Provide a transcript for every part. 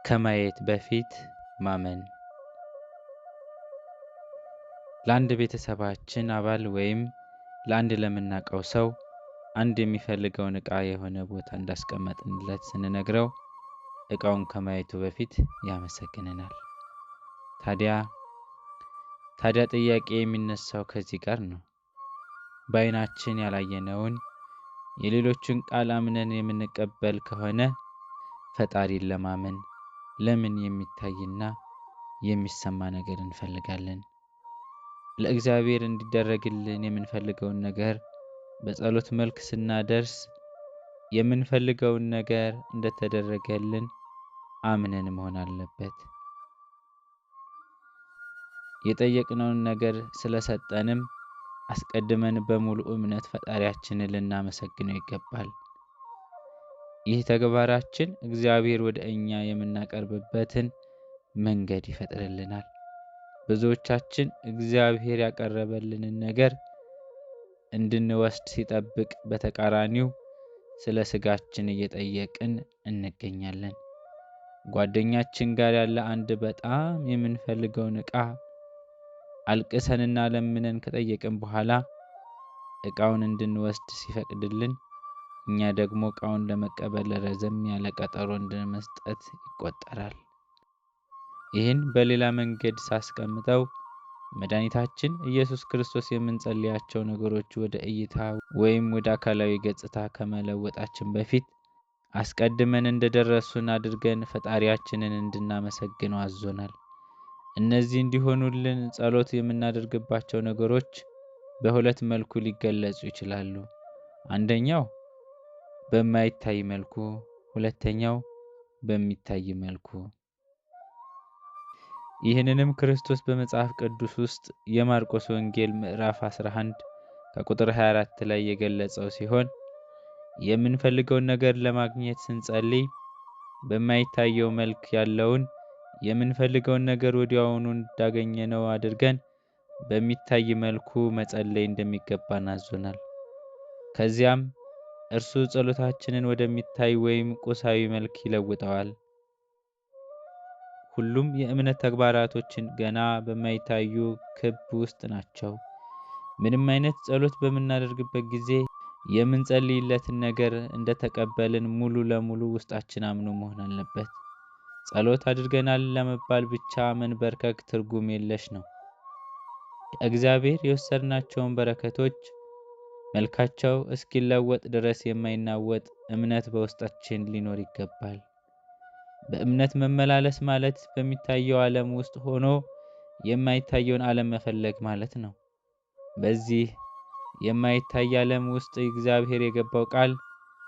ከማየት በፊት ማመን። ለአንድ ቤተሰባችን አባል ወይም ለአንድ ለምናውቀው ሰው አንድ የሚፈልገውን ዕቃ የሆነ ቦታ እንዳስቀመጥንለት ስንነግረው ዕቃውን ከማየቱ በፊት ያመሰግነናል። ታዲያ ጥያቄ የሚነሳው ከዚህ ጋር ነው። በዓይናችን ያላየነውን የሌሎችን ቃል አምነን የምንቀበል ከሆነ ፈጣሪን ለማመን ለምን የሚታይና የሚሰማ ነገር እንፈልጋለን? ለእግዚአብሔር እንዲደረግልን የምንፈልገውን ነገር በጸሎት መልክ ስናደርስ የምንፈልገውን ነገር እንደተደረገልን አምነን መሆን አለበት። የጠየቅነውን ነገር ስለሰጠንም አስቀድመን በሙሉ እምነት ፈጣሪያችንን ልናመሰግነው ይገባል። ይህ ተግባራችን እግዚአብሔር ወደ እኛ የምናቀርብበትን መንገድ ይፈጥርልናል። ብዙዎቻችን እግዚአብሔር ያቀረበልንን ነገር እንድንወስድ ሲጠብቅ፣ በተቃራኒው ስለ ስጋችን እየጠየቅን እንገኛለን። ጓደኛችን ጋር ያለ አንድ በጣም የምንፈልገውን ዕቃ አልቅሰንና ለምነን ከጠየቅን በኋላ ዕቃውን እንድንወስድ ሲፈቅድልን፣ እኛ ደግሞ ዕቃውን ለመቀበል ረዘም ያለ ቀጠሮ እንድንመስጠት ይቆጠራል። ይህን በሌላ መንገድ ሳስቀምጠው መድኃኒታችን ኢየሱስ ክርስቶስ የምንጸልያቸው ነገሮች ወደ እይታ ወይም ወደ አካላዊ ገጽታ ከመለወጣችን በፊት አስቀድመን እንደደረሱን አድርገን ፈጣሪያችንን እንድናመሰግነው አዞናል። እነዚህ እንዲሆኑልን ጸሎት የምናደርግባቸው ነገሮች በሁለት መልኩ ሊገለጹ ይችላሉ። አንደኛው በማይታይ መልኩ፣ ሁለተኛው በሚታይ መልኩ። ይህንንም ክርስቶስ በመጽሐፍ ቅዱስ ውስጥ የማርቆስ ወንጌል ምዕራፍ 11 ከቁጥር 24 ላይ የገለጸው ሲሆን የምንፈልገውን ነገር ለማግኘት ስንጸልይ በማይታየው መልክ ያለውን የምንፈልገውን ነገር ወዲያውኑ እንዳገኘነው አድርገን በሚታይ መልኩ መጸለይ እንደሚገባን አዞናል። ከዚያም እርሱ ጸሎታችንን ወደሚታይ ወይም ቁሳዊ መልክ ይለውጠዋል። ሁሉም የእምነት ተግባራቶችን ገና በማይታዩ ክብ ውስጥ ናቸው። ምንም አይነት ጸሎት በምናደርግበት ጊዜ የምንጸልይለትን ነገር እንደተቀበልን ሙሉ ለሙሉ ውስጣችን አምኖ መሆን አለበት። ጸሎት አድርገናል ለመባል ብቻ መንበርከክ ትርጉም የለሽ ነው። ከእግዚአብሔር የወሰድናቸውን በረከቶች መልካቸው እስኪለወጥ ድረስ የማይናወጥ እምነት በውስጣችን ሊኖር ይገባል። በእምነት መመላለስ ማለት በሚታየው ዓለም ውስጥ ሆኖ የማይታየውን ዓለም መፈለግ ማለት ነው። በዚህ የማይታይ ዓለም ውስጥ እግዚአብሔር የገባው ቃል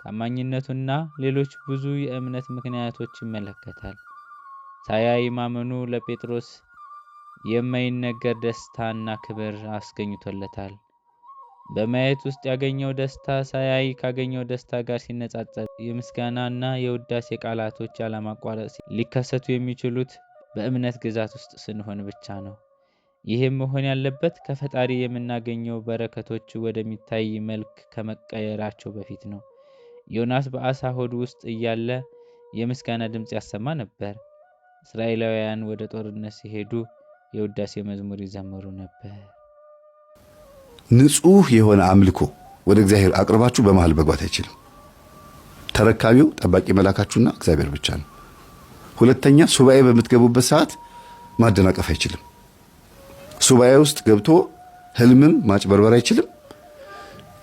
ታማኝነቱና ሌሎች ብዙ የእምነት ምክንያቶች ይመለከታል። ሳያይ ማመኑ ለጴጥሮስ የማይነገር ደስታና ክብር አስገኝቶለታል። በማየት ውስጥ ያገኘው ደስታ ሳያይ ካገኘው ደስታ ጋር ሲነጻጸር የምስጋናና የውዳሴ ቃላቶች ያለማቋረጥ ሊከሰቱ የሚችሉት በእምነት ግዛት ውስጥ ስንሆን ብቻ ነው። ይህም መሆን ያለበት ከፈጣሪ የምናገኘው በረከቶች ወደሚታይ መልክ ከመቀየራቸው በፊት ነው። ዮናስ በአሳ ሆድ ውስጥ እያለ የምስጋና ድምፅ ያሰማ ነበር። እስራኤላውያን ወደ ጦርነት ሲሄዱ የውዳሴ መዝሙር ይዘምሩ ነበር። ንጹህ የሆነ አምልኮ ወደ እግዚአብሔር አቅርባችሁ በመሃል መግባት አይችልም። ተረካቢው ጠባቂ መላካችሁና እግዚአብሔር ብቻ ነው። ሁለተኛ ሱባኤ በምትገቡበት ሰዓት ማደናቀፍ አይችልም። ሱባኤ ውስጥ ገብቶ ህልምም ማጭበርበር አይችልም።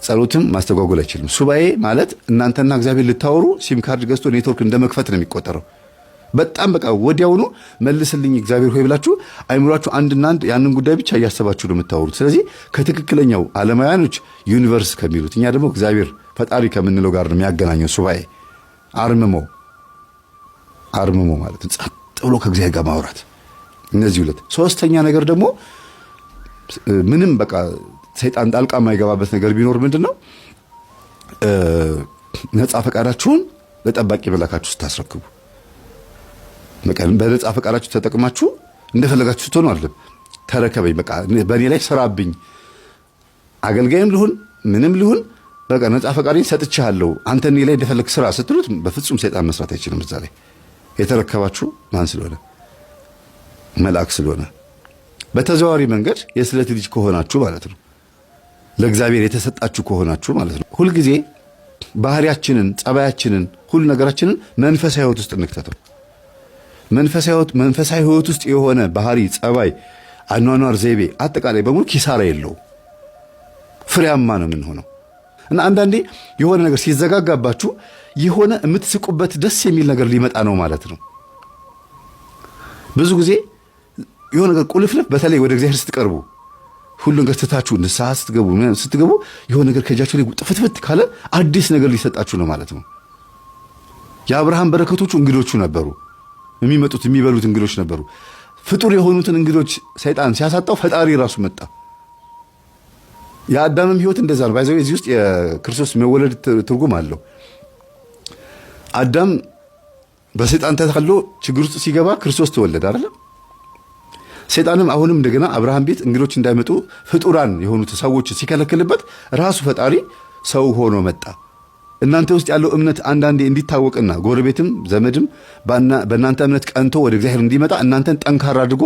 ጸሎትም ማስተጓጎል አይችልም። ሱባኤ ማለት እናንተና እግዚአብሔር ልታወሩ ሲም ካርድ ገዝቶ ኔትወርክ እንደመክፈት ነው የሚቆጠረው። በጣም በቃ ወዲያውኑ መልስልኝ እግዚአብሔር ሆይ ብላችሁ አይምሯችሁ አንድና አንድ ያንን ጉዳይ ብቻ እያሰባችሁ ነው የምታወሩት። ስለዚህ ከትክክለኛው ዓለማውያኖች ዩኒቨርስ ከሚሉት እኛ ደግሞ እግዚአብሔር ፈጣሪ ከምንለው ጋር ነው የሚያገናኘው ሱባኤ። አርምሞ ማለት ጸጥ ብሎ ከእግዚአብሔር ጋር ማውራት። እነዚህ ሁለት። ሶስተኛ ነገር ደግሞ ምንም በቃ ሰይጣን ጣልቃ የማይገባበት ነገር ቢኖር ምንድነው? ነፃ ፈቃዳችሁን ለጠባቂ መላካችሁ ስታስረክቡ በነፃ ፈቃዳችሁ ተጠቅማችሁ እንደፈለጋችሁ ስትሆኑ አይደለም። ተረከበኝ በቃ በእኔ ላይ ስራብኝ፣ አገልጋይም ልሁን ምንም ልሁን በቃ ነፃ ፈቃዴን ሰጥቻለሁ፣ አንተ እኔ ላይ እንደፈለግ ስራ ስትሉት በፍጹም ሰይጣን መስራት አይችልም እዛ ላይ። የተረከባችሁ ማን ስለሆነ? መልአክ ስለሆነ። በተዘዋዋሪ መንገድ የስለት ልጅ ከሆናችሁ ማለት ነው። ለእግዚአብሔር የተሰጣችሁ ከሆናችሁ ማለት ነው። ሁልጊዜ ባህሪያችንን፣ ጸባያችንን፣ ሁሉ ነገራችንን መንፈሳዊ ሕይወት ውስጥ እንክተተው። መንፈሳዊ ሕይወት ውስጥ የሆነ ባህሪ፣ ጸባይ፣ አኗኗር ዘይቤ አጠቃላይ በሙሉ ኪሳራ የለው፣ ፍሬያማ ነው የምንሆነው። እና አንዳንዴ የሆነ ነገር ሲዘጋጋባችሁ የሆነ የምትስቁበት ደስ የሚል ነገር ሊመጣ ነው ማለት ነው። ብዙ ጊዜ የሆነ ነገር ቁልፍልፍ፣ በተለይ ወደ እግዚአብሔር ስትቀርቡ ሁሉ ነገር ትታችሁ ንስሐ ስትገቡ የሆነ ነገር ከእጃችሁ ላይ ጥፍትፍት ካለ አዲስ ነገር ሊሰጣችሁ ነው ማለት ነው። የአብርሃም በረከቶቹ እንግዶቹ ነበሩ። የሚመጡት የሚበሉት እንግዶች ነበሩ። ፍጡር የሆኑትን እንግዶች ሰይጣን ሲያሳጣው ፈጣሪ ራሱ መጣ። የአዳምም ሕይወት እንደዛ ነው። ባይዘው እዚህ ውስጥ የክርስቶስ መወለድ ትርጉም አለው። አዳም በሰይጣን ተታሎ ችግር ውስጥ ሲገባ ክርስቶስ ተወለደ አይደል? ሰይጣንም አሁንም እንደገና አብርሃም ቤት እንግዶች እንዳይመጡ ፍጡራን የሆኑት ሰዎች ሲከለክልበት ራሱ ፈጣሪ ሰው ሆኖ መጣ። እናንተ ውስጥ ያለው እምነት አንዳንዴ እንዲታወቅና ጎረቤትም ዘመድም በእናንተ እምነት ቀንቶ ወደ እግዚአብሔር እንዲመጣ እናንተን ጠንካራ አድርጎ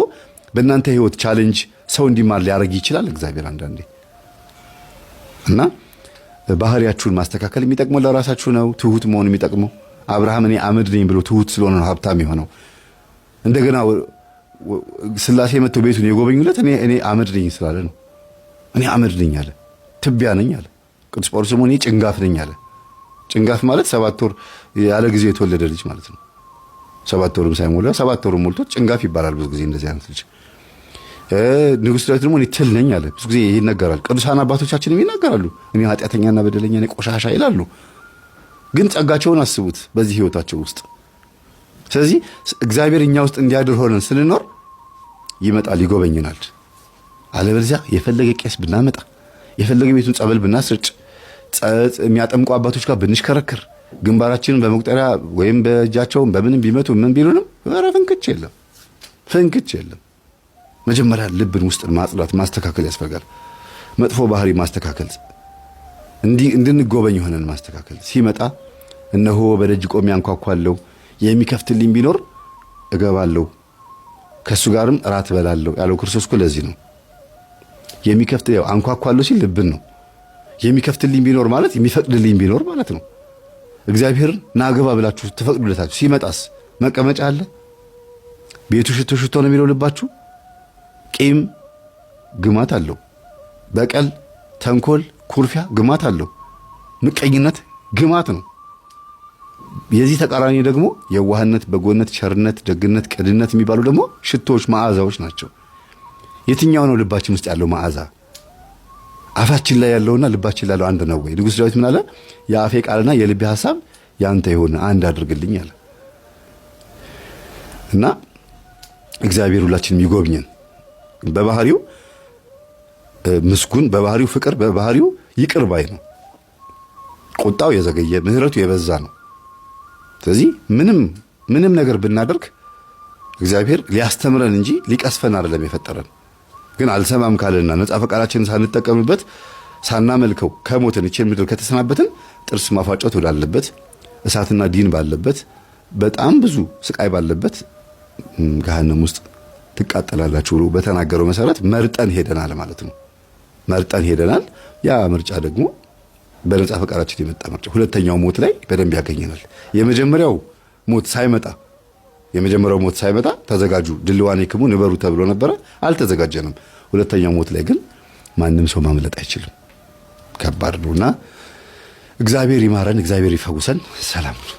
በእናንተ ሕይወት ቻሌንጅ ሰው እንዲማር ሊያደርግ ይችላል እግዚአብሔር አንዳንዴ። እና ባህሪያችሁን ማስተካከል የሚጠቅመው ለራሳችሁ ነው። ትሁት መሆን የሚጠቅመው አብርሃም እኔ አመድ ነኝ ብሎ ትሁት ስለሆነ ነው ሀብታም የሆነው። እንደገና ስላሴ መጥተው ቤቱን የጎበኙለት እኔ አመድ ነኝ ስላለ ነው። እኔ አመድ ነኝ አለ፣ ትቢያ ነኝ አለ። ቅዱስ ጳውሎስ ደግሞ እኔ ጭንጋፍ ነኝ አለ። ጭንጋፍ ማለት 7 ወር ያለ ጊዜ የተወለደ ልጅ ማለት ነው። 7 ወርም ሳይሞላ 7 ወርም ሞልቶ ጭንጋፍ ይባላል ብዙ ጊዜ እንደዚህ አይነት ልጅ። ንጉሥ ዳዊት ደግሞ እኔ ትል ነኝ አለ። ብዙ ጊዜ ይነገራል። ቅዱሳን አባቶቻችንም ይናገራሉ። እኔ ኃጢአተኛና በደለኛ ነኝ፣ ቆሻሻ ይላሉ። ግን ጸጋቸውን አስቡት በዚህ ህይወታቸው ውስጥ። ስለዚህ እግዚአብሔር እኛ ውስጥ እንዲያድር ሆነን ስንኖር ይመጣል፣ ይጎበኝናል። አለበለዚያ የፈለገ ቄስ ብናመጣ፣ የፈለገ ቤቱን ጸበል ብናስርጭ፣ የሚያጠምቁ አባቶች ጋር ብንሽከረክር፣ ግንባራችንን በመቁጠሪያ ወይም በእጃቸውን በምንም ቢመቱ ምን ቢሉንም ፍንክች የለም፣ ፍንክች የለም። መጀመሪያ ልብን ውስጥን ማጽዳት ማስተካከል ያስፈልጋል። መጥፎ ባህሪ ማስተካከል፣ እንድንጎበኝ ሆነን ማስተካከል። ሲመጣ እነሆ በደጅ ቆሜ አንኳኳለሁ፣ የሚከፍትልኝ ቢኖር እገባለሁ፣ ከሱ ጋርም እራት እበላለሁ ያለው ክርስቶስ እኮ ለዚህ ነው። የሚከፍት ያው አንኳኳለሁ ሲል ልብን ነው። የሚከፍትልኝ ቢኖር ማለት የሚፈቅድልኝ ቢኖር ማለት ነው። እግዚአብሔር ናገባ ብላችሁ ትፈቅዱለታችሁ። ሲመጣስ መቀመጫ አለ። ቤቱ ሽቶ ሽቶ ነው የሚለው ልባችሁ። ቂም ግማት አለው። በቀል፣ ተንኮል፣ ኩርፊያ ግማት አለው። ምቀኝነት ግማት ነው። የዚህ ተቃራኒ ደግሞ የዋህነት፣ በጎነት፣ ቸርነት፣ ደግነት፣ ቅድነት የሚባሉ ደግሞ ሽቶዎች፣ መዓዛዎች ናቸው። የትኛው ነው ልባችን ውስጥ ያለው መዓዛ? አፋችን ላይ ያለውና ልባችን ላይ ያለው አንድ ነው ወይ? ንጉሥ ዳዊት ምን አለ? የአፌ ቃልና የልቤ ሐሳብ ያንተ የሆነ አንድ አድርግልኝ አለ። እና እግዚአብሔር ሁላችንም ይጎብኘን። በባህሪው ምስጉን፣ በባህሪው ፍቅር፣ በባህሪው ይቅር ባይ ነው። ቁጣው የዘገየ ምሕረቱ የበዛ ነው። ስለዚህ ምንም ነገር ብናደርግ እግዚአብሔር ሊያስተምረን እንጂ ሊቀስፈን አይደለም የፈጠረን። ግን አልሰማም ካለና ነፃ ፈቃዳችንን ሳንጠቀምበት ሳናመልከው ከሞትን እቺ ምድር ከተሰናበትን ጥርስ ማፋጨት ወዳለበት እሳትና ዲን ባለበት በጣም ብዙ ስቃይ ባለበት ገሃነም ውስጥ ትቃጠላላችሁ ብሎ በተናገረው መሰረት መርጠን ሄደናል ማለት ነው። መርጠን ሄደናል። ያ ምርጫ ደግሞ በነፃ ፈቃዳችን የመጣ ምርጫ። ሁለተኛው ሞት ላይ በደንብ ያገኘናል። የመጀመሪያው ሞት ሳይመጣ ተዘጋጁ፣ ድልዋኔ ክሙ ንበሩ ተብሎ ነበረ። አልተዘጋጀንም። ሁለተኛው ሞት ላይ ግን ማንም ሰው ማምለጥ አይችልም። ከባድ ነውና እግዚአብሔር ይማረን፣ እግዚአብሔር ይፈውሰን። ሰላም ነው።